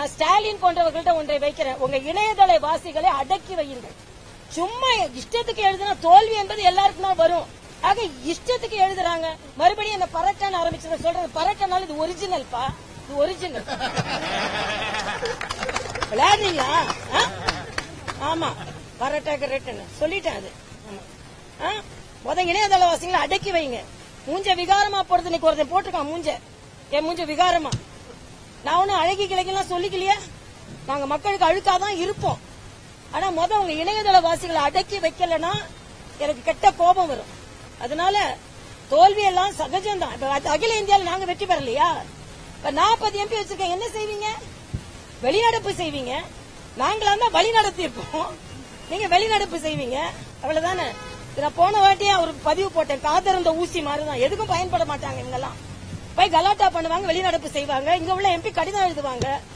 நான் ஸ்டாலின் போன்றவர்கள்ட்ட ஒன்றை வைக்கிறேன். உங்க இணையதள வாசிகளை அடக்கி வையுங்கள். சும்மா இஷ்டத்துக்கு எழுதுனா தோல்வி என்பது எல்லாருக்கும் தான் வரும். ஆக இஷ்டத்துக்கு எழுதுறாங்க. மறுபடியும் என்ன பரட்டான்னு ஆரம்பிச்சு சொல்றேன். பரட்டனால இது ஒரிஜினல் பா, இது ஒரிஜினல். விளையாடுறீங்களா? ஆமா, பரட்டா கரெக்ட்னு சொல்லிட்டேன். அது இணையதள வாசிகளை அடக்கி வைங்க. மூஞ்ச விகாரமா போடுறது. இன்னைக்கு ஒருத்தன் போட்டிருக்கான் மூஞ்ச, என் மூஞ்ச விகாரமா. நான் ஒன்னும் அழகி கிழக்கெல்லாம் சொல்லிக்கலையா? நாங்க மக்களுக்கு அழுக்காதான் இருப்போம். ஆனா உங்க இணையதள வாசிகளை அடக்கி வைக்கலன்னா எனக்கு கெட்ட கோபம் வரும். அதனால தோல்வி எல்லாம் சகஜம்தான். அகில இந்தியாவில் நாங்க வெற்றி பெறலையா? 40 MP வச்சிருக்கேன். என்ன செய்வீங்க? வெளிநடப்பு செய்வீங்க. நாங்களா தான் வழிநடத்தி இருப்போம். நீங்க வெளிநடப்பு செய்வீங்க, அவ்வளவுதானே. நான் போன வாட்டியே ஒரு பதிவு போட்டேன். காதறந்த ஊசி மாதிரிதான், எதுக்கும் பயன்பட மாட்டாங்க. இவங்கெல்லாம் போய் கலாட்டா பண்ணுவாங்க, வெளிநடப்பு செய்வாங்க. இங்க உள்ள MP கடிதம் எழுதுவாங்க.